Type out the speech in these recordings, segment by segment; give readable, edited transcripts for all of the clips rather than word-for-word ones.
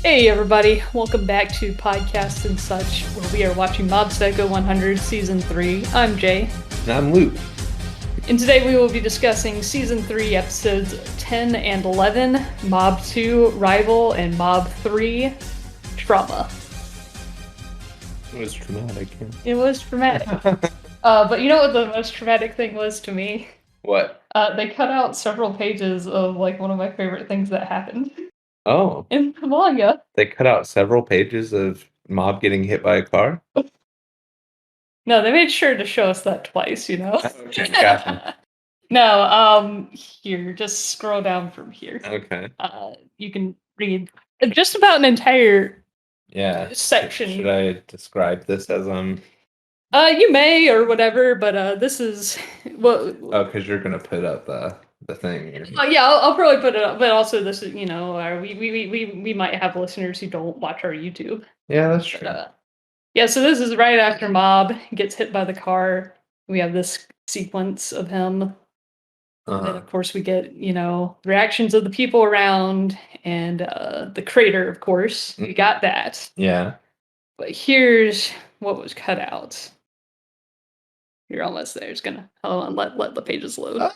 Hey everybody, welcome back to Podcasts and Such, where we are watching Mob Psycho 100 Season 3. I'm Jay. And I'm Luke. And today we will be discussing Season 3, Episodes 10 and 11, Mob 2, Rival, and Mob 3, Trauma. It was traumatic. It was traumatic. But you know what the most traumatic thing was to me? What? They cut out several pages of like one of my favorite things that happened Oh, in the manga. they cut out several pages of Mob getting hit by a car? No, they made sure to show us that twice, you know? Okay, gotcha. No, here, just scroll down from here. Okay. You can read just about an entire Yeah. section. Should I describe this as You may or whatever, but this is what. Oh, because you're gonna put up the thing. Yeah, I'll probably put it up, but also this is we might have listeners who don't watch our YouTube. Yeah, that's true. But, yeah, so this is right after Mob gets hit by the car. We have this sequence of him. And then, of course, we get, reactions of the people around and the crater, of course. We got that. Yeah. But here's what was cut out. You're almost there. It's gonna hold on, let the pages load.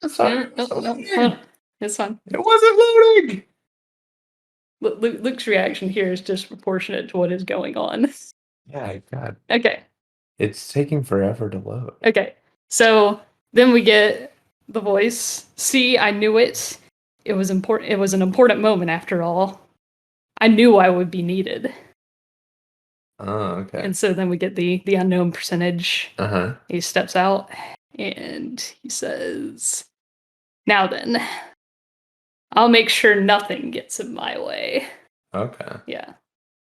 It's fine. It's fine. It wasn't loading. Luke's reaction here is disproportionate to what is going on. Yeah, God. Okay. It's taking forever to load. Okay. So then we get the voice. See, I knew it. It was important. It was an important moment after all. I knew I would be needed. Oh, okay. And so then we get the unknown percentage. Uh-huh. He steps out and he says, "Now then, I'll make sure nothing gets in my way." Okay. Yeah.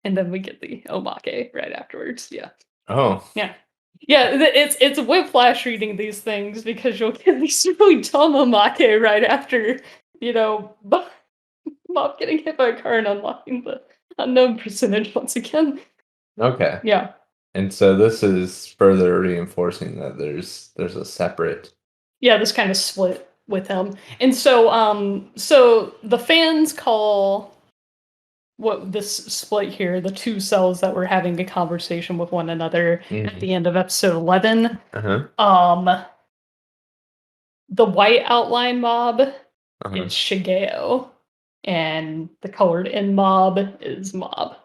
And then we get the omake right afterwards. Yeah. Oh. Yeah. Yeah, it's a whiplash reading these things because you'll get these really dumb omake right after, Bob getting hit by a car and unlocking the unknown percentage once again. Okay. Yeah. And so this is further reinforcing that there's a separate. Yeah, this kind of split with him. And so the fans call what this split here, the two cells that were having a conversation with one another at the end of episode 11. Uh-huh. The white outline mob is Shigeo, and the colored in mob is Mob.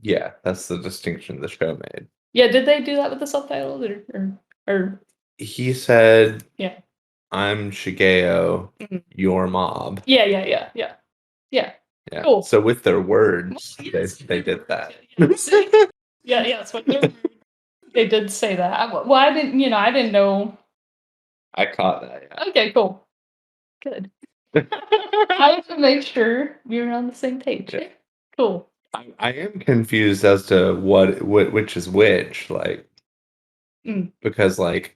Yeah, that's the distinction the show made. Yeah, did they do that with the subtitles or He said, yeah, I'm Shigeo, your Mob. Yeah. Yeah. Cool. So with their words, they did that. Yeah, that's what they did say that. Well, I didn't know. I caught that. Yeah. Okay, cool. Good. I have to make sure we were on the same page. Yeah. Cool. I am confused as to which is which, like, because, like,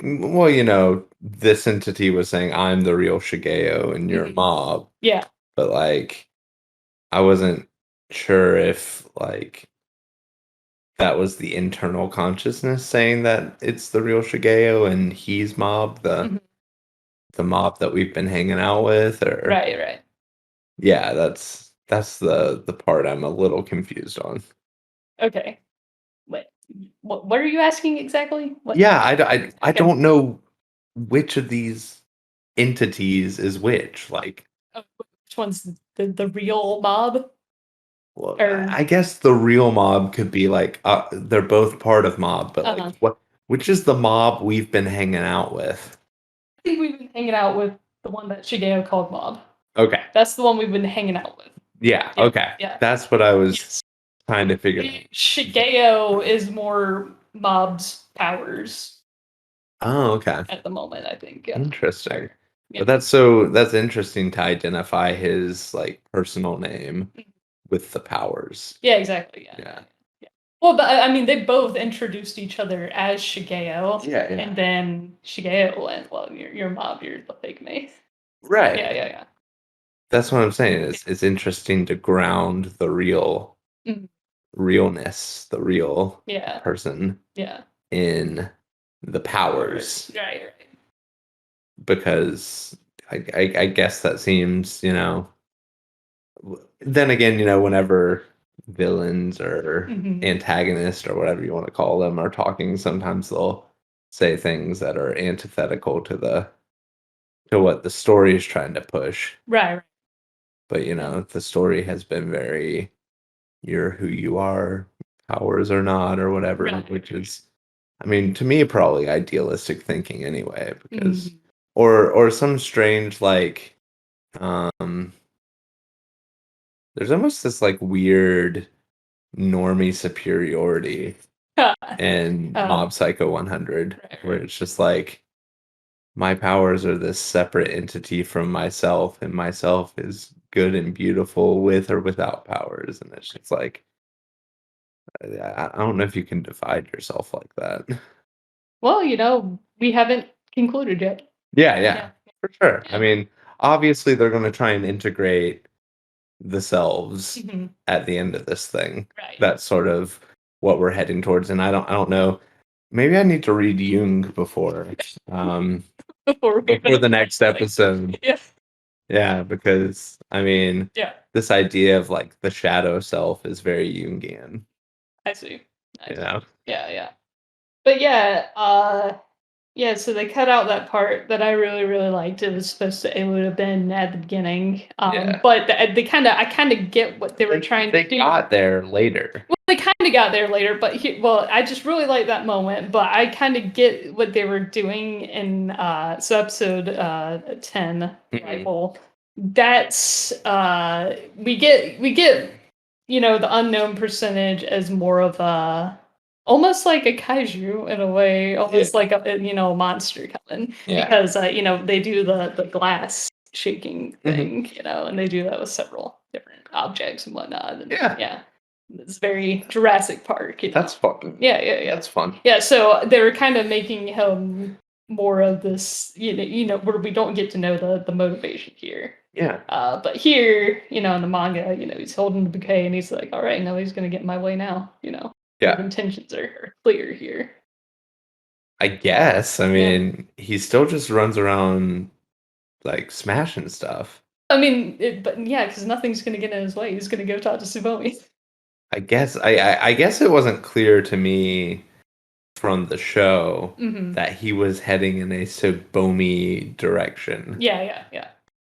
well, this entity was saying I'm the real Shigeo and you're Mob. Yeah. But, like, I wasn't sure if, like, that was the internal consciousness saying that it's the real Shigeo and he's Mob, the Mob that we've been hanging out with, or Right. Yeah, that's the part I'm a little confused on. Okay. Wait. What are you asking exactly? What? Yeah, I don't know which of these entities is which. Like, which one's the real Mob? well, I guess the real Mob could be like they're both part of Mob, but like which is the Mob we've been hanging out with? I think we've been hanging out with the one that Shigeo called Mob. Okay. That's the one we've been hanging out with. Yeah, okay. Yeah. That's what I was trying to figure out. Shigeo is more Mob's powers. Oh, okay. At the moment, I think. Yeah. Interesting. Yeah. But that's interesting to identify his like personal name with the powers. Yeah, exactly. Yeah. Well, but I mean, they both introduced each other as Shigeo. Yeah. And then Shigeo went, "Well, you're Mob, you're the fake Mace." Right. Yeah. That's what I'm saying. It's interesting to ground the real realness, the real person in the powers. Right. Because I guess that seems, then again, whenever villains or Mhm. antagonists or whatever you want to call them are talking, sometimes they'll say things that are antithetical to what the story is trying to push. Right. But the story has been very you're who you are, powers or not, or whatever, Right. which is, I mean, to me, probably idealistic thinking anyway, because Mhm. or some strange like um there's almost this like weird normie superiority in Uh, Mob Psycho 100, right. where it's just like my powers are this separate entity from myself, and myself is good and beautiful with or without powers, and it's just like I don't know if you can divide yourself like that. Well, we haven't concluded yet. Yeah, Yeah. for sure. I Yeah. mean, obviously they're going to try and integrate the selves Mhm. at the end of this thing. Right. That's sort of what we're heading towards, and I don't know. Maybe I need to read Jung um Before before the next episode. Yeah. Yeah, because I mean, Yeah. this idea of like the shadow self is very Jungian, I see. I you see. know. Yeah. But yeah, so they cut out that part that I really, really liked. It would have been at the beginning. Yeah. But I kind of get what they were trying to do. They got there later. Well, they kind of got there later, but I just really like that moment. But I kind of get what they were doing in so episode 10, Mhm. Rifle. That's we get the unknown percentage as more of a almost like a kaiju in a way, almost like a monster coming. Yeah. Because they do the glass shaking Mhm. thing, and they do that with several different objects and whatnot. And Yeah. it's very Jurassic Park. That's fun. Yeah. That's fun. Yeah, so they were kind of making him more of this, where we don't get to know the motivation here. Yeah. But here, in the manga, he's holding the bouquet and he's like, all right, now he's gonna get my way now. His Yeah. intentions are clear here. I guess. I Yeah. mean, he still just runs around like smashing stuff. I mean, but yeah, because nothing's gonna get in his way. He's gonna go talk to Tsubomi. I guess I guess it wasn't clear to me from the show Hmm. that he was heading in a Subomi direction. Yeah.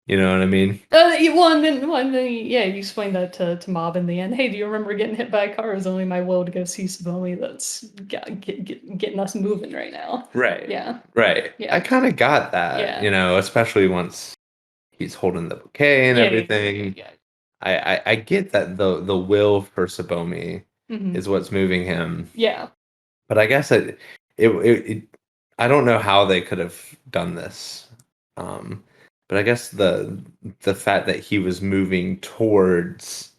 You know what I mean? Yeah, you explained that to Mob in the end. Hey, do you remember getting hit by a car? It was only my will to go see Tsubomi that's getting us moving right now. Right. Yeah. Right. Yeah. I kind of got that, Yeah. especially once he's holding the bouquet and everything. Yeah. I get that the will for Subomi Mhm. is what's moving him. Yeah. But I guess it I don't know how they could have done this. But I guess the fact that he was moving towards,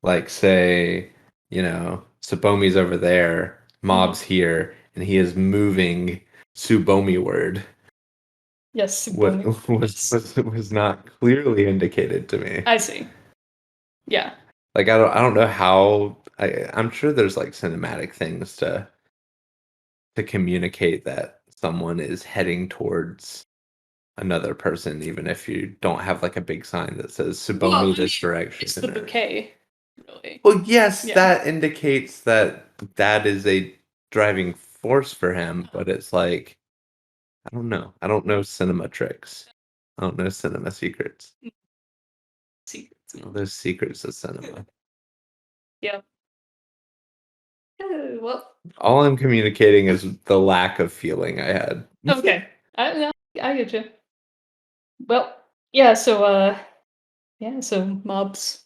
like, say, Subomi's over there, Mob's here, and he is moving Subomi word Yes, was Tsubomi. was not clearly indicated to me. I see. Yeah. Like I don't know how I'm sure there's like cinematic things to communicate that someone is heading towards another person, even if you don't have like a big sign that says Subomi this direction. It's the bouquet, really. Well, yes, Yeah. that indicates that is a driving force for him, but it's like I don't know. I don't know cinema tricks. I don't know cinema secrets. Secrets. All those secrets of cinema. Yeah. Well, All I'm communicating is the lack of feeling I had. okay. No, I get you. Well, yeah, so Mob's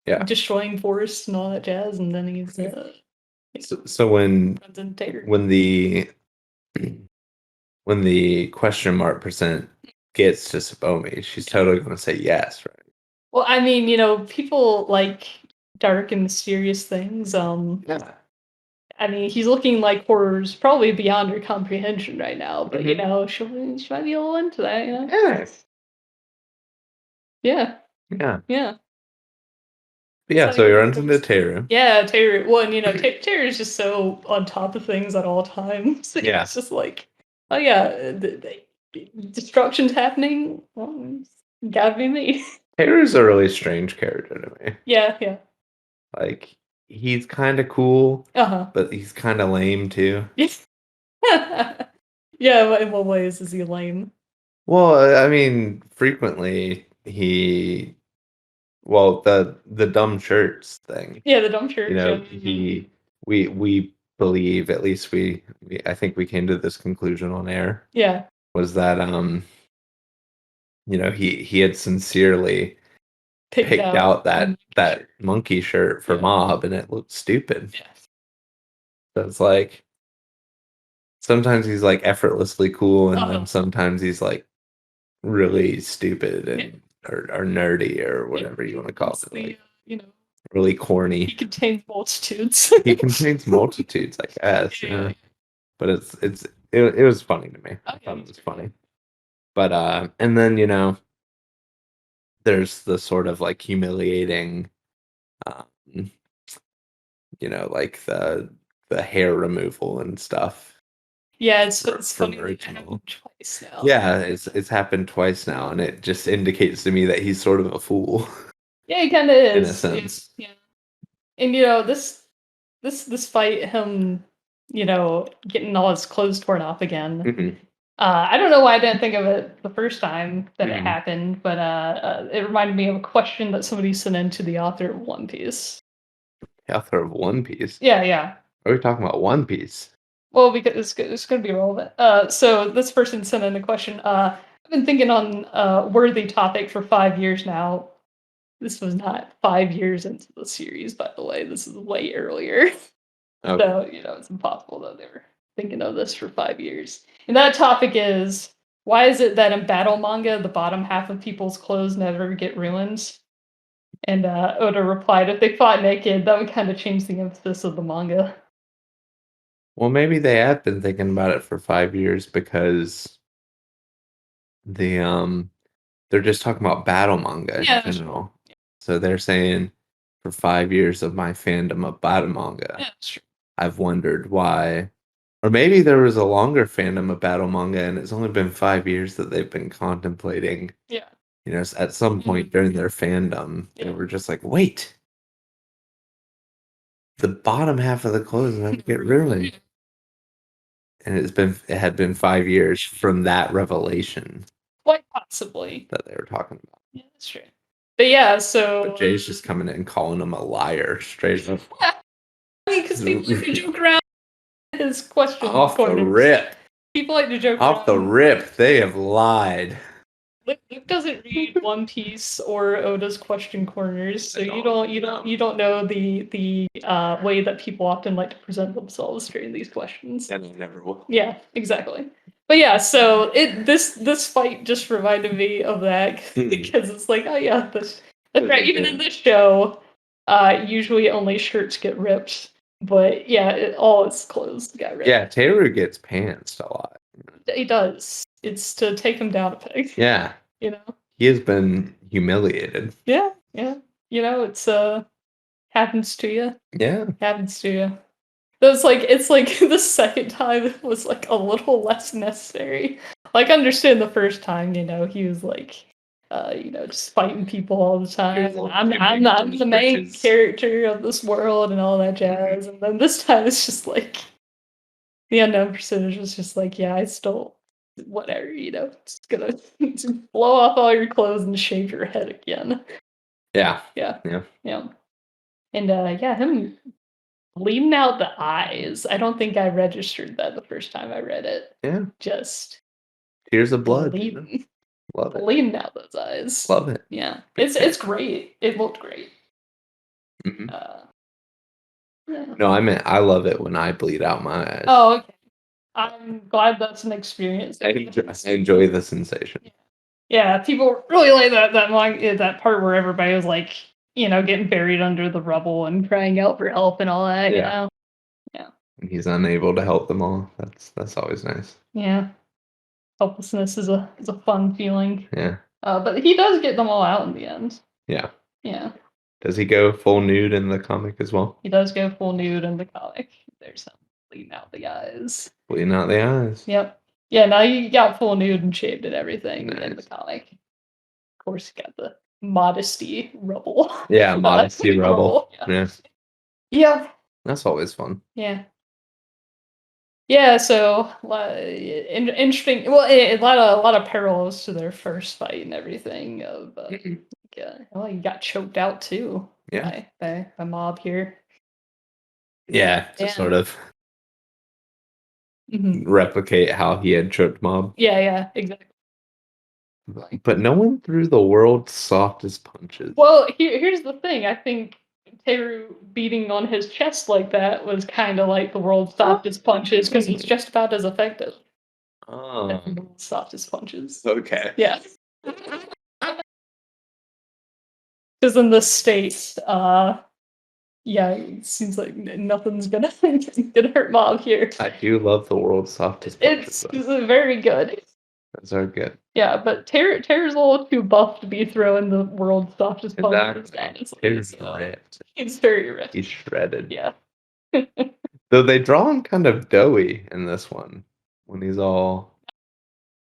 Yeah. destroying forests and all that jazz, and then he's So when runs into Tater. when the question mark percent gets to Subomi, she's totally going to say yes, right? Well, I mean, people like dark and mysterious things. Yeah. I mean, he's looking like horrors probably beyond her comprehension right now, but she might be a little into that, Yes. Yeah. Yeah. Yeah. But yeah, That's so how he you runs do into things. Teru. Yeah, Tater. Well, and Tater is just so on top of things at all times. Yeah. It's just like, oh yeah, destruction's happening. Well, it's gotta be me. Taylor's a really strange character to me. Yeah. Like, he's kind of cool, Uh-huh. but he's kind of lame too. Yeah, in what ways is he lame? Well, I mean, frequently the dumb shirts thing. Yeah, the dumb church. Yeah. We believe, at least I think we came to this conclusion on air, Yeah. was that he had sincerely picked out that monkey shirt for Mob, and it looked stupid. Yeah. So it's like sometimes he's like effortlessly cool, and then sometimes he's like really stupid and or nerdy or whatever you want to call it. Like, really corny. He contains multitudes. He contains multitudes, I guess. Yeah. But it was funny to me. I thought it was funny. But and then there's the sort of like humiliating, like the hair removal and stuff. Yeah, it's from funny original. Twice now. Yeah, it's happened twice now, and it just indicates to me that he's sort of a fool. Yeah, he kind of is in a sense. Yeah, and this fight, him, getting all his clothes torn off again. Mm-hmm. I don't know why I didn't think of it the first time that Mm-hmm. it happened, but it reminded me of a question that somebody sent in to the author of One Piece. The author of One Piece? Yeah. Are we talking about One Piece? Well, because it's going to be relevant. So this person sent in a question. I've been thinking on worthy topic for 5 years now. This was not 5 years into the series, by the way. This is way earlier. Okay. So, it's impossible that they were thinking of this for 5 years. And that topic is, why is it that in battle manga, the bottom half of people's clothes never get ruined? And Oda replied, if they fought naked, that would kind of change the emphasis of the manga. Well, maybe they have been thinking about it for 5 years because they're just talking about battle manga in general. So they're saying, for 5 years of my fandom of battle manga, I've wondered why. Or maybe there was a longer fandom of battle manga, and it's only been 5 years that they've been contemplating. Yeah. At some point during their fandom, they were just like, wait, the bottom half of the clothes never get ruined. And it had been 5 years from that revelation. Quite possibly. That they were talking about. Yeah, that's true. But yeah, so. But Jay's just coming in and calling him a liar straight up. I mean, because people like to joke around his question. Off the rip. People like to joke off the rip. They have lied. Luke doesn't read One Piece or Oda's question corners, so you don't know the way that people often like to present themselves during these questions. And I never will. Yeah, exactly. But yeah, so this fight just reminded me of that because it's like, oh yeah, that's right. Even in this show, usually only shirts get ripped, but yeah, all its clothes got ripped. Yeah, Taylor gets pantsed a lot. He does. It's to take him down a peg. Yeah. He has been humiliated. Yeah. It's happens to you. Yeah. Happens to you. It's like the second time was like a little less necessary. Like, I understand the first time, he was like just fighting people all the time. I'm not the main character of this world and all that jazz. And then this time it's just like the unknown percentage was just like, yeah, I still whatever, just gonna blow off all your clothes and shave your head again. Yeah. And him bleeding out the eyes. I don't think I registered that the first time I read it. Yeah. Just tears of blood. Bleeding. Love it. Bleeding out those eyes. Love it. Yeah. It's great. It looked great. Mm-hmm. Yeah. No, I meant I love it when I bleed out my eyes. Oh, okay. I'm glad that's an experience. I enjoy the sensation. Yeah, people really like that part where everybody was like, getting buried under the rubble and crying out for help and all that. Yeah. And he's unable to help them all. That's always nice. Yeah. Helplessness is a fun feeling. Yeah. But he does get them all out in the end. Yeah. Yeah. Does he go full nude in the comic as well? He does go full nude in the comic. There's some bleeding out the eyes. Bleeding out the eyes. Yep. Yeah, now he got full nude and shaved and everything in the comic. Of course, he got the modesty rubble. Yeah, modesty rubble. Yeah. Yeah. That's always fun. Yeah. Yeah, so interesting. Well, a lot of parallels to their first fight and everything. Of well, he got choked out too. Yeah. By Mob here. Yeah, to Yeah. sort of Mhm. replicate how he had choked Mob. Yeah, exactly. But no one threw the world's softest punches. Well, here's the thing. I think Teru beating on his chest like that was kind of like the world's softest punches because it's just about as effective as the world's softest punches. Okay. Yeah. Because in the States, yeah, it seems like nothing's gonna hurt Mob here. I do love the world's softest punches. It's very good. Those are good. Yeah, but Teru's a little too buff to be throwing the world's softest punches. He's ripped. He's very ripped. He's shredded. Yeah. Though they draw him kind of doughy in this one when he's all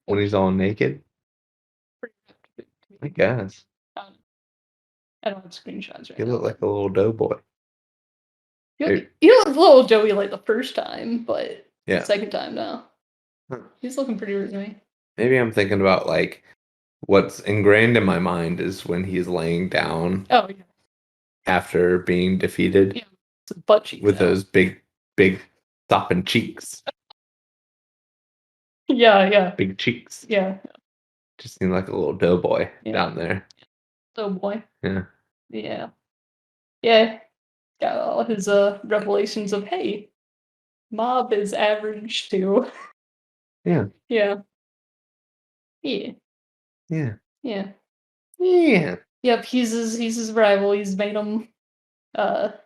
naked. I guess. I don't have screenshots right You now. look like a little doughboy. You look a little Joey like the first time, but yeah, the second time now. Huh. He's looking pretty weird to me. Maybe I'm thinking about like what's ingrained in my mind is when he's laying down. Oh yeah. After being defeated. Yeah. Butt cheeks with those big stopping cheeks. Yeah. Big cheeks. Yeah. Just seemed like a little doughboy down there. Doughboy. Yeah. Yeah. Got all his revelations of, hey, Mob is average too. Yeah. Yeah. Yep, he's his rival. He's made him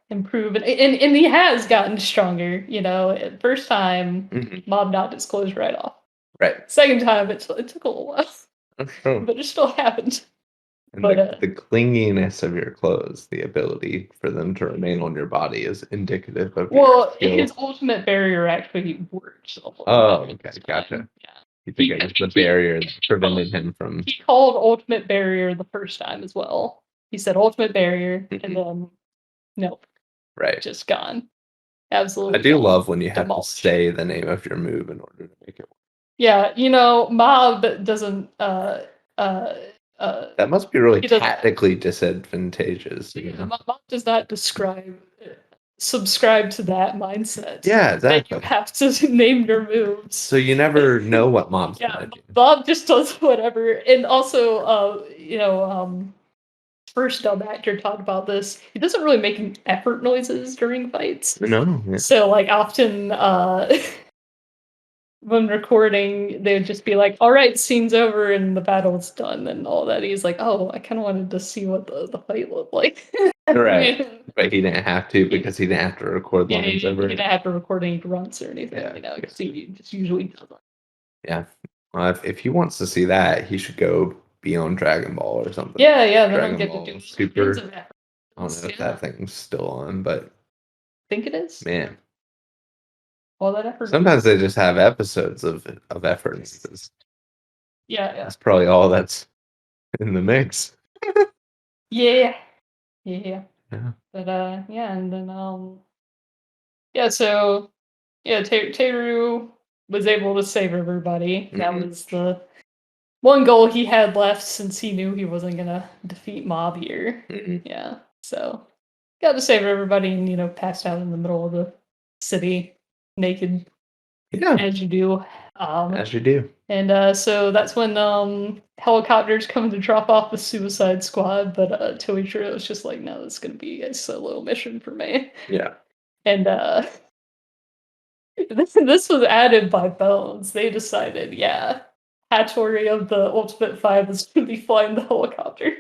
improve, and he has gotten stronger. You know, first time Mob not disclosed right off. Right. Second time it took a little while, but it still happened. And the clinginess of your clothes, the ability for them to remain on your body, is indicative of. Well, his ultimate barrier actually worked. Oh, okay, gotcha. Yeah. You think it was the barrier that prevented him from. He called ultimate barrier the first time as well. He said ultimate barrier, and then nope. Right. Just gone. Absolutely. I do love when you have to say the name of your move in order to make it work. Yeah, you know, Mob doesn't that must be really tactically disadvantageous. You know? Mob does not subscribe to that mindset. Yeah, exactly. That you have to name your moves. So you never know what Mob's gonna do. Mob just does whatever. And also, first dub actor talked about this. He doesn't really make effort noises during fights. No. Yeah. So like often when recording, they would just be like, all right, scene's over and the battle's done and all that. He's like, oh, I kind of wanted to see what the fight looked like. Right. But he didn't have to because he didn't have to record lines over. He didn't have to record any grunts or anything, because he just usually does that. Yeah. If he wants to see that, he should go be on Dragon Ball or something. Yeah, then Dragon I'll get Ball to do Super. I don't know if that thing's still on, but I think it is. Man. All that effort. Sometimes they just have episodes of efforts. Yeah. That's probably all that's in the mix. Yeah. But and then so Teru was able to save everybody. Mm-hmm. That was the one goal he had left since he knew he wasn't gonna defeat Mob here. Mm-hmm. Yeah. So got to save everybody and passed out in the middle of the city. Naked, as you do. As you do. And so that's when helicopters come to drop off the Suicide Squad, but Toichiro was just like, no, it's going to be a solo mission for me. Yeah. And this was added by Bones. They decided, Hattori of the Ultimate 5 is going to be flying the helicopter.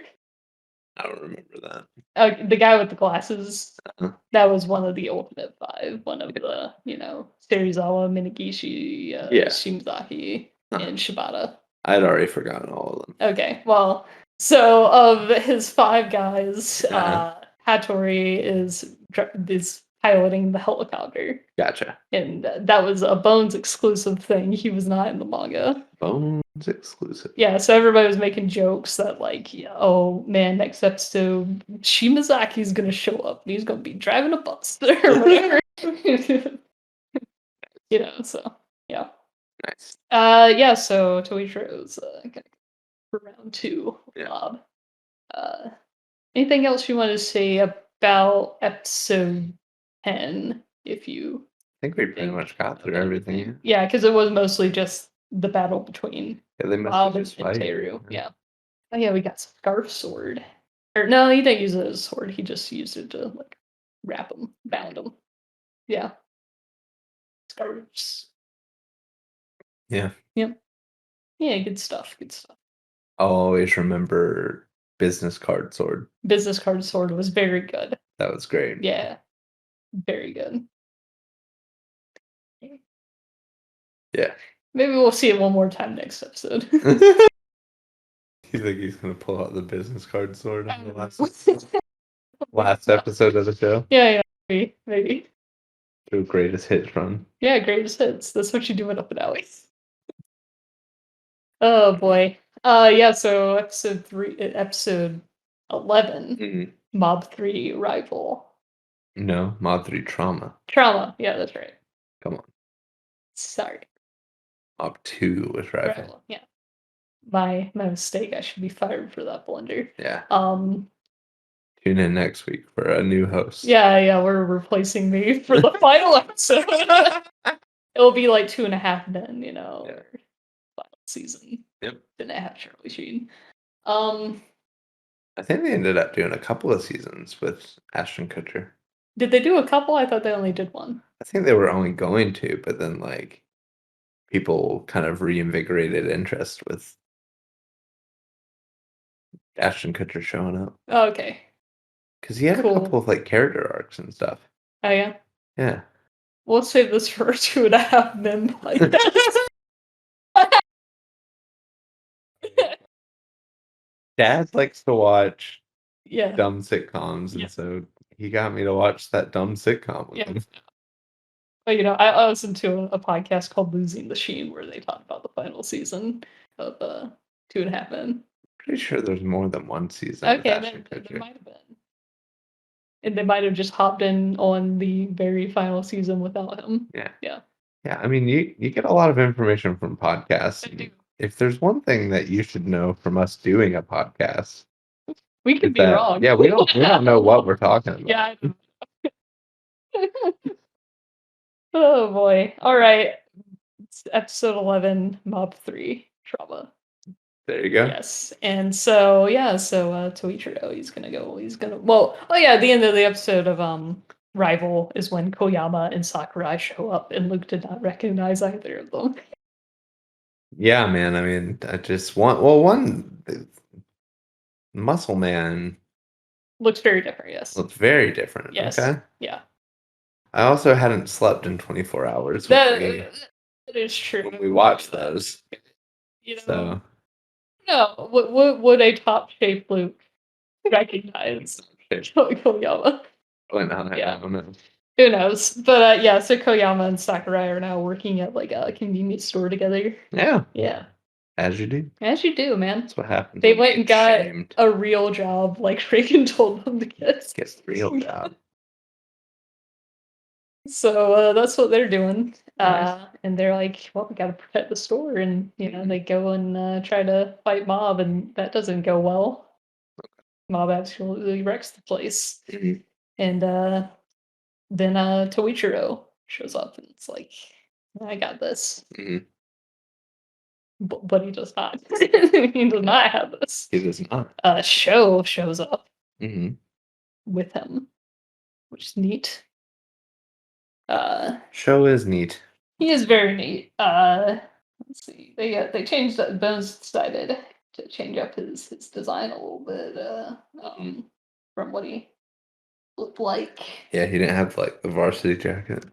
I don't remember that. The guy with the glasses. Uh-huh. That was one of the Ultimate 5. One of the, Serizawa, Minagishi, Shimazaki, and Shibata. I'd already forgotten all of them. Okay, well, so of his 5 guys, Hattori is piloting the helicopter. Gotcha. And that was a Bones exclusive thing. He was not in the manga. Bones exclusive. Yeah, so everybody was making jokes that like, oh man, next episode Shimazaki's gonna show up and he's gonna be driving a bus or whatever. So yeah. Nice. Yeah, so Toichiro's gonna for round 2 Mob. Anything else you want to say about episode 10? If you I think we pretty much got through everything. Yeah, because it was mostly just the battle between they Mob and Teru. Yeah. Oh yeah, we got Scarf Sword. Or no, he didn't use it as a sword. He just used it to like wrap him, bound him. Yeah. Scarves. Yeah. Yep. Yeah, good stuff. Good stuff. I'll always remember Business Card Sword. Business Card Sword was very good. That was great. Yeah. Very good. Yeah. Maybe we'll see it one more time next episode. You think he's gonna pull out the business card sword in the last episode of the show? Yeah, maybe. Do greatest hits run. Yeah, greatest hits. That's what you do in Up and Alleys. Oh boy. Yeah, so episode 11, Mob 3 Rival. No, Mob 3 Trauma. Trauma, yeah, that's right. Come on. Sorry. Mob 2 was Rival. Yeah. My mistake. I should be fired for that blunder. Yeah. Tune in next week for a new host. Yeah, we're replacing me for the final episode. It'll be like 2.5 men, Yeah. Final season. Yep. Didn't have Charlie Sheen. I think they ended up doing a couple of seasons with Ashton Kutcher. Did they do a couple? I thought they only did one. I think they were only going to, but then like people kind of reinvigorated interest with Ashton Kutcher showing up. Oh, okay. Because he had a couple of like character arcs and stuff. Oh yeah. Yeah. We'll save this for 2.5 men podcast. Dad likes to watch Yeah. dumb sitcoms, and so he got me to watch that dumb sitcom with him. But I listened to a podcast called Losing the Sheen where they talk about the final season of 2.5 Men. Pretty sure there's more than one season. Okay, then there might have been. And they might have just hopped in on the very final season without him. Yeah. Yeah. Yeah, I mean, you get a lot of information from podcasts. I do. If there's one thing that you should know from us doing a podcast, we could be wrong. Yeah, we don't know what we're talking about. Yeah. Oh boy. All right. It's episode 11, Mob 3, Trauma. There you go. Yes. And so Toichiro, he's gonna at the end of the episode of Rival is when Koyama and Sakurai show up and Luke did not recognize either of them. Yeah, man. I mean, I just one Muscle Man looks very different, yes. Looks very different. Yes. Okay. Yeah. I also hadn't slept in 24 hours. That is true. When we watched those. So. No, what would a top shape Luke recognize? Koyama. I don't know. Who knows? But so Koyama and Sakurai are now working at like a convenience store together. Yeah. Yeah. As you do. As you do, man. That's what happens. They went and got a real job, like Reagan told them to get. Get the real job. So that's what they're doing. Nice. And they're like, well, we got to protect the store. And, they go and try to fight Mob, and that doesn't go well. Okay. Mob absolutely wrecks the place. Mm-hmm. And then Toichiro shows up, and it's like, I got this. Mm-hmm. But he does not. He does not have this. He does not. Sho shows up with him, which is neat. Sho is neat. He is very neat. Let's see. They changed that. Bones decided to change up his design a little bit from what he looked like. Yeah, he didn't have like the varsity jacket.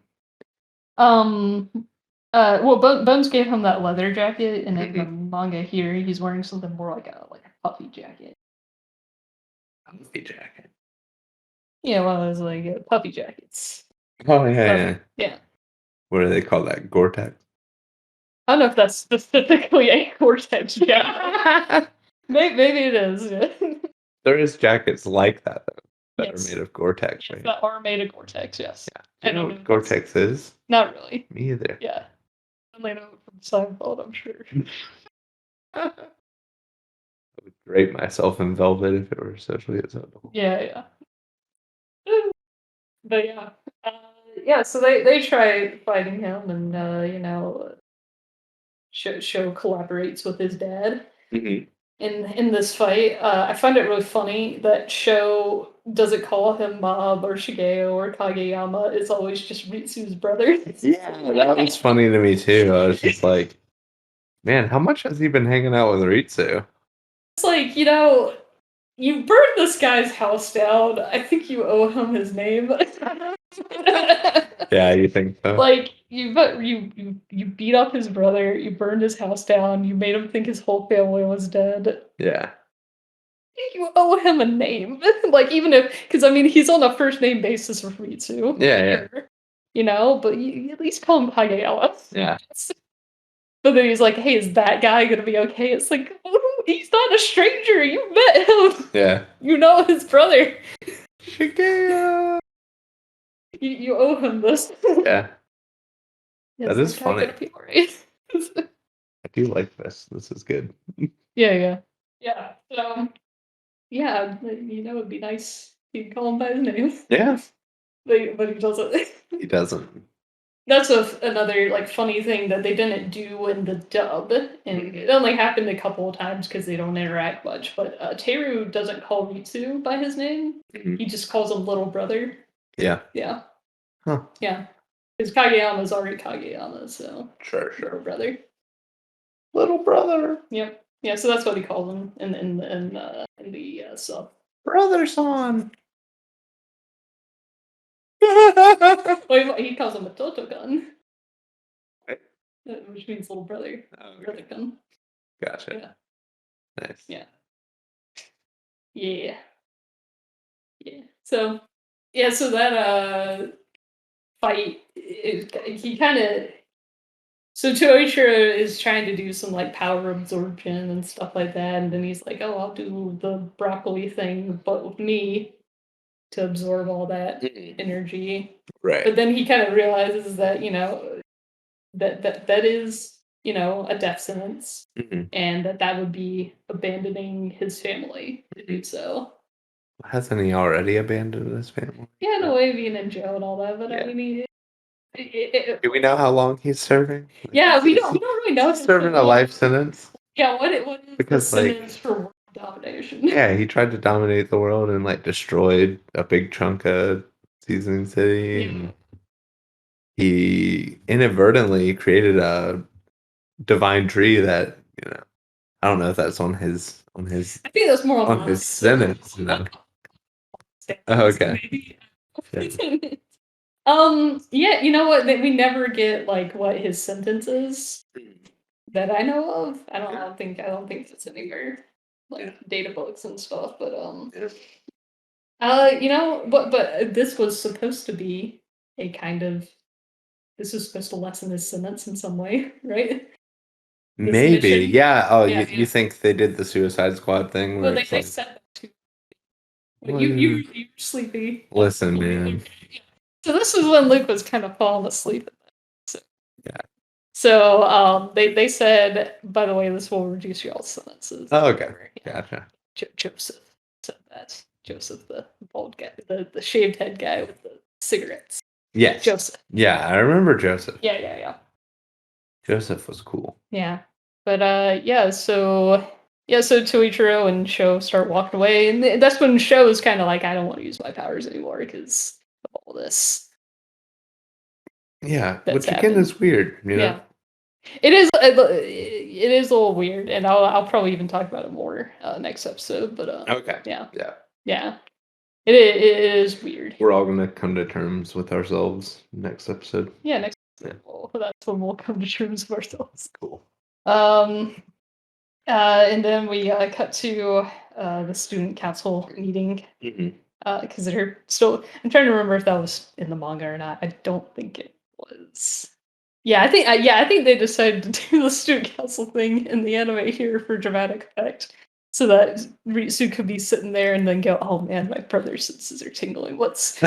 Well, Bones gave him that leather jacket, and in the manga here, he's wearing something more like a puffy jacket. Puffy jacket. Yeah, one of those like puffy jackets. Oh yeah. Yeah. What do they call that? Gore-Tex? I don't know if that's specifically a Gore-Tex jacket. Maybe it is. Yeah. There is jackets like that though, that Yes. are made of Gore-Tex, Yes, right? that are made of Gore-Tex. Yes. Yeah. I You know don't know what if Gore-Tex is? Not really. Me either. Yeah. Only know it from Seinfeld, I'm sure. I would drape myself in velvet if it were socially acceptable. Yeah. But yeah. Yeah, so they try fighting him and show collaborates with his dad Mhm. in this fight. I find it really funny that Show doesn't call him Mob or Shigeo or Kageyama. It's always just Ritsu's brother. Yeah, that was funny to me too. I was just like, man, how much has he been hanging out with Ritsu? It's like, you burned this guy's house down. I think you owe him his name. Yeah, you think so? Like you beat up his brother, you burned his house down, you made him think his whole family was dead. Yeah. You owe him a name. Like even if, because I mean he's on a first name basis with Ritsu. Yeah. But you at least call him Hageyawa. Yeah. But then he's like, hey, is that guy gonna be okay? It's like, he's not a stranger. You met him. Yeah. You know his brother. Shigeo. You owe him this. Yeah. Yeah, That is funny. gonna be alright. I do like this. This is good. Yeah. So, yeah, it'd be nice if you call him by his name. Yeah. But he doesn't. He doesn't. That's another like funny thing that they didn't do in the dub, and it only happened a couple of times because they don't interact much. But Teru doesn't call Ritsu by his name; he just calls him little brother. Yeah. Yeah. Huh. Yeah. Because Kageyama's already Kageyama, so Sure. little brother. Little brother. Yep. Yeah. So that's what he calls him in the sub. Brother-san. Well, he calls him a Totogun, which means little brother. Oh, okay. Brother-kun. Gotcha. Yeah. Nice. Yeah. So that fight, he kind of. So Toichiro is trying to do some like power absorption and stuff like that, and then he's like, "Oh, I'll do the broccoli thing, but with me to absorb all that energy." Right. But then he kind of realizes that that is a death sentence, and that would be abandoning his family to do so. Hasn't he already abandoned his family? Yeah, in a way, being in jail and all that. But Yeah. I mean, do we know how long he's serving? Yeah, we don't really know. He's serving a life sentence. Yeah, what is Because, the sentence for world domination? Yeah, he tried to dominate the world and like destroyed a big chunk of Seasoning City. Yeah. And he inadvertently created a divine tree that, I don't know if that's on his I think that's more on his sentence. Oh, okay. Maybe. Yeah. Yeah, you know what? We never get like what his sentence is that I know of. I don't think it's anywhere like data books and stuff. But but this was supposed to be a kind of. This was supposed to lessen his sentence in some way, right? Maybe, mission. yeah. Oh, Yeah, you think they did the Suicide Squad thing? Where Well, it's they like, said that too. Well, You're sleepy. listen, man. So this is when Luke was kind of falling asleep. Yeah. So they said, by the way, this will reduce your sentences. Oh, okay. Gotcha. Joseph said that. Joseph, the bald guy, the shaved head guy with the cigarettes. Yes. Joseph. Yeah, I remember Joseph. Yeah. Joseph was cool. Yeah. But so Toichiro and Sho start walking away, and that's when Sho is kind of like, I don't want to use my powers anymore because of all this. Yeah, That's which again is weird, you know? Yeah. It is a little weird, and I'll probably even talk about it more next episode. But Okay. Yeah. It is weird. We're all gonna come to terms with ourselves next episode. Yeah, next episode. Well, that's when we'll come to terms with ourselves. Cool. And then we cut to the student council meeting, because they're still. I'm trying to remember if that was in the manga or not. I don't think it was. Yeah, I think they decided to do the student council thing in the anime here for dramatic effect, so that Ritsu could be sitting there and then go, "Oh man, my brother's senses are tingling. What's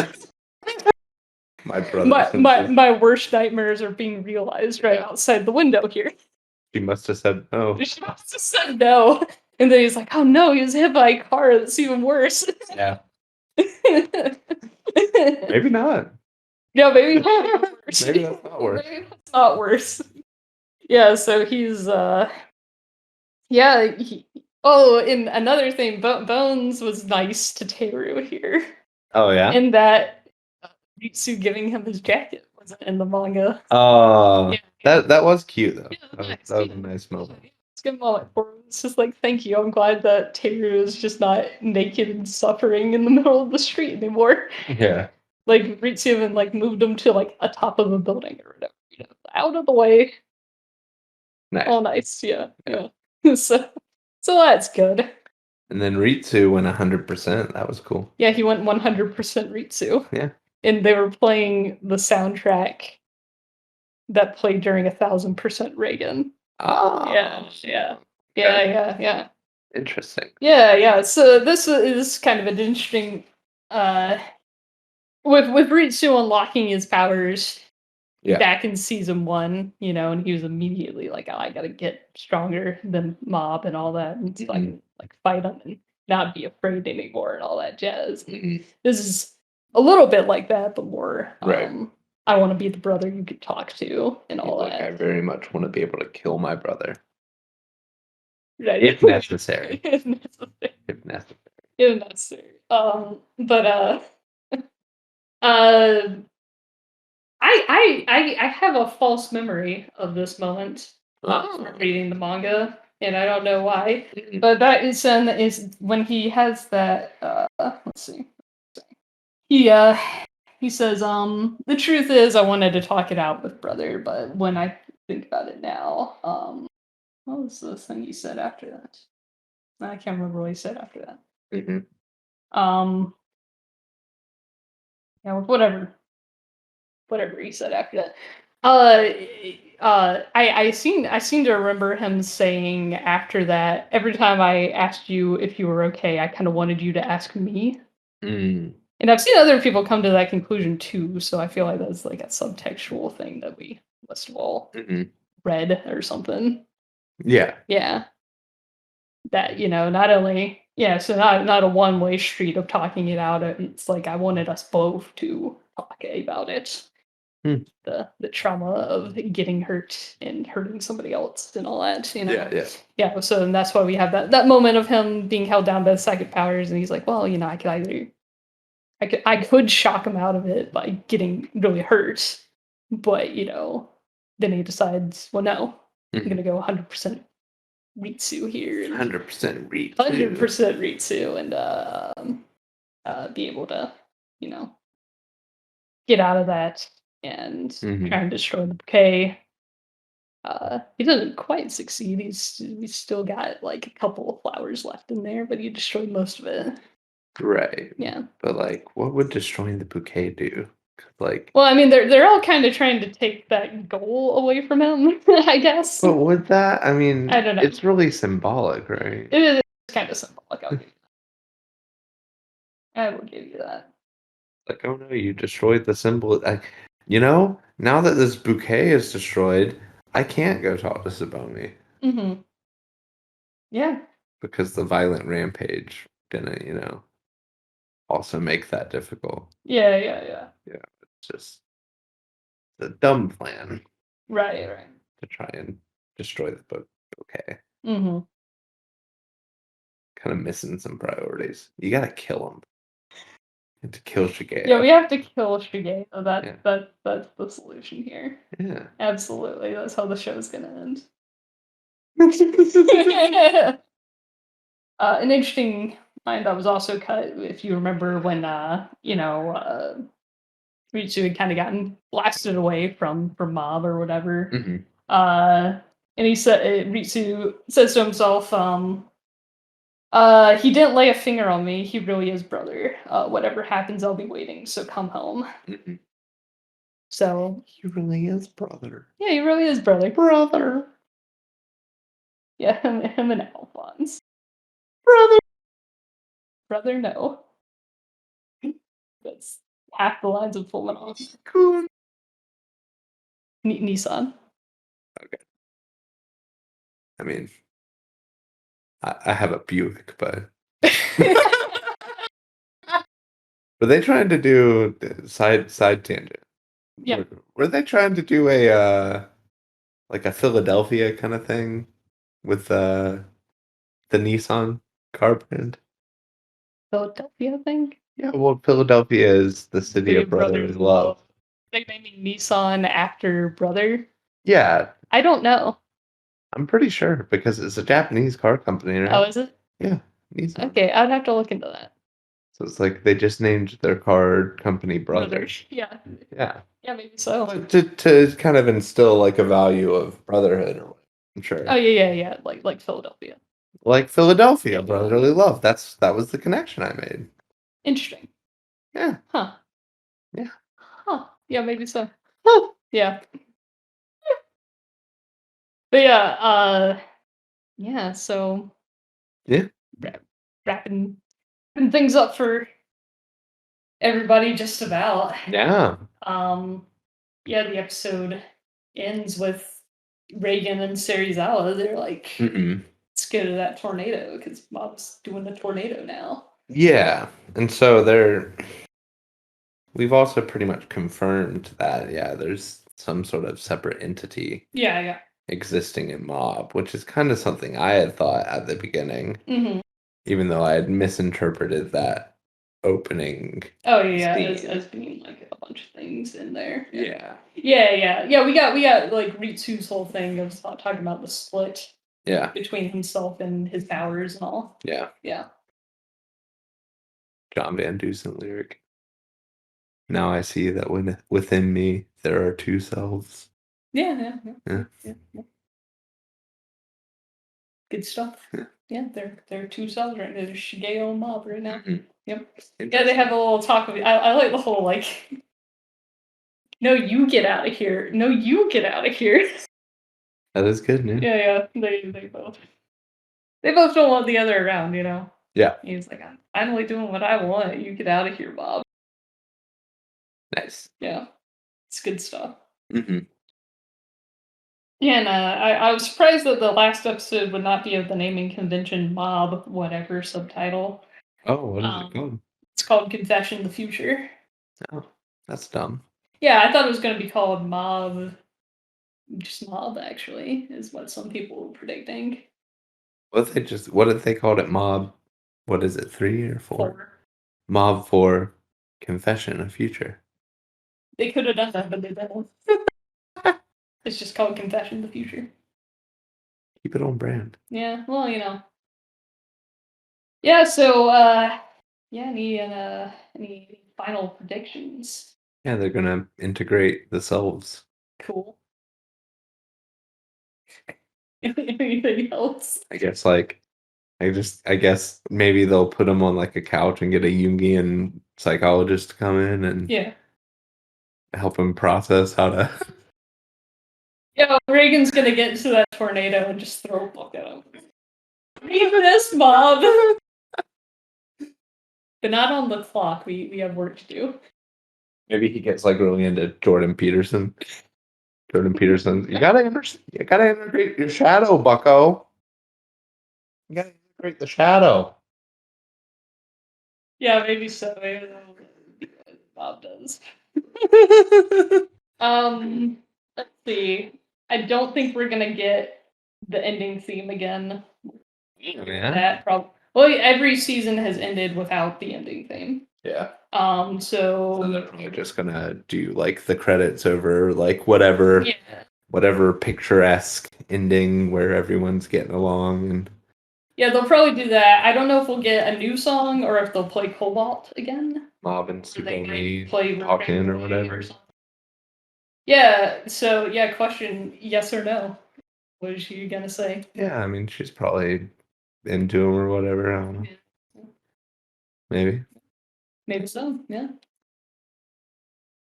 My brother. my worst nightmares are being realized right outside the window here." She must have said no. She must have said no, and then he's like, "Oh no, he was hit by a car. That's even worse." Yeah. Maybe not. Yeah, maybe not worse. Maybe that's not worse. Maybe that's not worse. Yeah, so he's yeah. And another thing, Bones was nice to Teru here, Oh yeah. in that Ritsu giving him his jacket wasn't in the manga. Oh, Yeah. that was cute though. Yeah, That was a nice moment. It's a good moment for him. It's just like, thank you. I'm glad that Teru is just not naked and suffering in the middle of the street anymore. Yeah. Like Ritsu even like moved him to like a top of a building or whatever, out of the way. Nice. Oh, nice. Yeah. so that's good. And then Ritsu went 100%. That was cool. Yeah, he went 100% Ritsu. Yeah. And they were playing the soundtrack that played during 1000% Reagan. Oh. Yeah. Interesting. Yeah. So this is kind of an interesting with Ritsu unlocking his powers back in season 1, and he was immediately like, "Oh, I gotta get stronger than Mob and all that, and like fight him and not be afraid anymore and all that jazz." This is a little bit like that, but more I want to be the brother you could talk to and all that. I very much want to be able to kill my brother. Right. If necessary. If necessary. But I have a false memory of this moment from reading the manga, and I don't know why. But that is when he has that. Let's see. He says, "The truth is, I wanted to talk it out with brother, but when I think about it now, what was the thing he said after that? I can't remember what he said after that. Yeah, whatever he said after that. I seem to remember him saying after that, every time I asked you if you were okay, I kind of wanted you to ask me. And I've seen other people come to that conclusion too, so I feel like that's like a subtextual thing that we must have all read or something. Yeah. That, not only so not a one-way street of talking it out. It's like I wanted us both to talk about it. The trauma of getting hurt and hurting somebody else and all that, Yeah, so and that's why we have that moment of him being held down by the psychic powers, and he's like, well, I could shock him out of it by getting really hurt, but then he decides, well, no, I'm gonna go 100% Ritsu here. 100% Ritsu. 100% Ritsu, and be able to, get out of that and try and destroy the bouquet. He doesn't quite succeed. He's still got like a couple of flowers left in there, but he destroyed most of it. Right. Yeah. But like, what would destroying the bouquet do? Like, well, I mean, they're all kind of trying to take that goal away from him, I guess. But would that? I mean, I don't know. It's really symbolic, right? It is kind of symbolic. I will give you that. Like, oh no, you destroyed the symbol. Now that this bouquet is destroyed, I can't go talk to Sabomi. Yeah. Because the violent rampage didn't, also make that difficult. Yeah. Yeah, it's just a dumb plan. Right. To try and destroy the bouquet. Kind of missing some priorities. You gotta kill him. And to kill Shigeo. Yeah, we have to kill Shigeo. That's the solution here. Yeah. Absolutely. That's how the show's gonna end. An interesting line that was also cut, if you remember, when Ritsu had kind of gotten blasted away from Mob or whatever. And he said, Ritsu says to himself, He didn't lay a finger on me. He really is brother. Whatever happens, I'll be waiting. So come home. Mm-mm. So He really is brother. yeah, he really is brother. Brother. Yeah, him and Alphonse. Brother, no. That's half the lines of Full Metal. Cool. Nissan. Okay. I mean, I have a Buick, but were they trying to do side tangent? Yeah. Were they trying to do a like a Philadelphia kind of thing with the Nissan car brand? Philadelphia thing? Yeah, well, Philadelphia is the city of brotherly love. They naming Nissan after brother? Yeah, I don't know. I'm pretty sure because it's a Japanese car company, right? Oh, is it? Yeah, Nissan. Okay, I'd have to look into that. So it's like they just named their car company brother. Yeah. Yeah. Yeah, maybe so. But to kind of instill like a value of brotherhood or what, I'm sure. Oh yeah. Like Philadelphia. Like Philadelphia, brotherly love. That was the connection I made. Interesting. Yeah. Huh. Yeah. Huh. Yeah, maybe so. Huh. Yeah. But yeah, so Yeah. wrapping things up for everybody just about. Yeah. Yeah, the episode ends with Reagan and Serizawa. They're like, Mm-mm. let's go to that tornado because Bob's doing the tornado now. Yeah. And so we've also pretty much confirmed that, yeah, there's some sort of separate entity Yeah. existing in Mob, which is kind of something I had thought at the beginning, Mm-hmm. even though I had misinterpreted that opening. Oh yeah, scene. as being like a bunch of things in there. Yeah. Yeah. We got like Ritsu's whole thing of talking about the split. Yeah. Between himself and his powers and all. Yeah. Yeah. John Van Dusen lyric. Now I see that within me there are two selves. Yeah. Yeah. Good stuff. Yeah, they're two cells right now. There's Shigeo and Mob right now. Mm-hmm. Yep. Yeah, they have a little talk of I like the whole like no, you get out of here. No, you get out of here. That is good news. Yeah. They both don't want the other around, you know? Yeah. He's like, I'm finally doing what I want. You get out of here, Bob. Nice. Yeah. It's good stuff. Mm-hmm. Yeah, and I was surprised that the last episode would not be of the naming convention Mob, whatever subtitle. Oh, what is it called? It's called Confession the Future. Oh, that's dumb. Yeah, I thought it was going to be called Mob. Just Mob, actually, is what some people were predicting. What if they called it Mob? What is it, 3 or 4? 4. Mob 4 Confession of Future. They could have done that, but they didn't. It's just called Confession the Future. Keep it on brand. Yeah, well, you know. Yeah, so, any final predictions? Yeah, they're gonna integrate the selves. Cool. Anything else? I guess maybe they'll put them on like a couch and get a Jungian psychologist to come in and help them process how to. Yeah, Reagan's gonna get into that tornado and just throw a book at him. Read this, Bob! But not on the clock. We have work to do. Maybe he gets like really into Jordan Peterson. Jordan Peterson, you gotta integrate your shadow, Bucko. You gotta integrate the shadow. Yeah, maybe so. Maybe that'll be what Bob does. Let's see. I don't think we're gonna get the ending theme again. Yeah. That probably. Well, every season has ended without the ending theme. Yeah. So they're probably just gonna do like the credits over like whatever picturesque ending where everyone's getting along and. Yeah, they'll probably do that. I don't know if we'll get a new song or if they'll play Cobalt again. Mob and Tsubomi talking or whatever. Yeah, so question, yes or no? What is she gonna say? Yeah, I mean she's probably into him or whatever. I don't know. Maybe so. Yeah.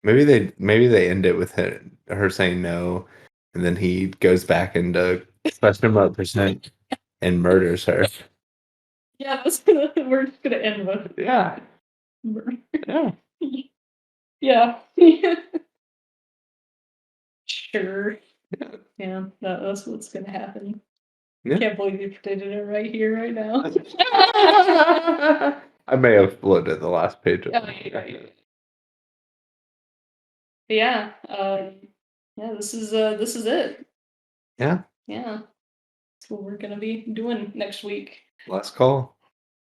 Maybe they end it with her saying no, and then he goes back into question mark percent and murders her. Yeah, we're just gonna end with Yeah. Yeah. yeah. Sure. Yeah, that's what's gonna happen. Yeah. Can't believe you predicted it right here, right now. I may have floated the last page of yeah. Yeah, this is it. Yeah. Yeah. That's what we're gonna be doing next week. Last call.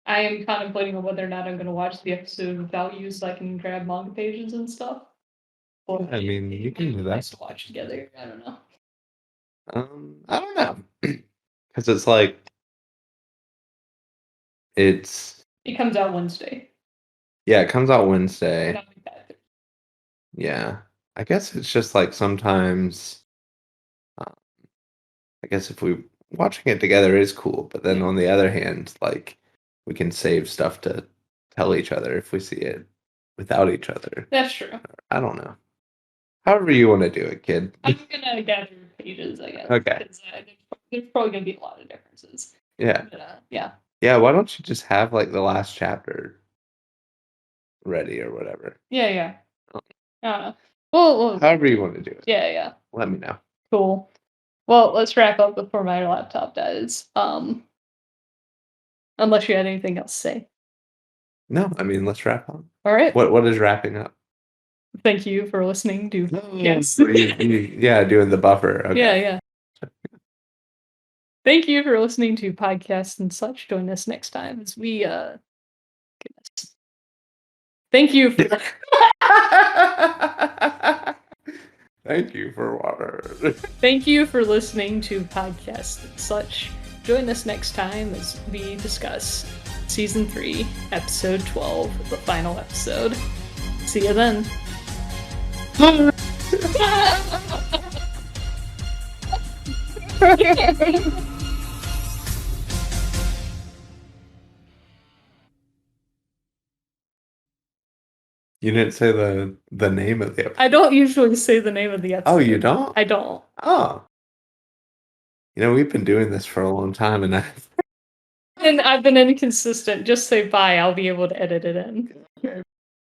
I am contemplating on whether or not I'm gonna watch the episode without you so I can grab manga pages and stuff. Well, I mean, you can do that. Nice to watch together. I don't know. I don't know. Because it's like It comes out Wednesday. Yeah, it comes out Wednesday. Not like that. Yeah. I guess it's just like sometimes I guess if we watching it together is cool, but then on the other hand, like we can save stuff to tell each other if we see it without each other. That's true. I don't know. However you want to do it, kid. I'm gonna gather pages, I guess. Okay. Because there's probably gonna be a lot of differences. Yeah. But, yeah. Yeah, why don't you just have like the last chapter ready or whatever? Yeah. Well, however you want to do it. Yeah. Let me know. Cool. Well, let's wrap up before my laptop dies. Unless you had anything else to say. No, I mean let's wrap up. All right. What is wrapping up? Thank you for listening to Yes. Yeah, doing the buffer. Okay. Yeah. Thank you for listening to podcasts and such. Join us next time as we goodness. Thank you for Thank you for water. Thank you for listening to podcasts and such. Join us next time as we discuss Season 3, Episode 12, the final episode. See you then. You didn't say the name of the episode. I don't usually say the name of the episode. Oh, you don't? I don't. Oh. We've been doing this for a long time, and I've been inconsistent. Just say bye. I'll be able to edit it in.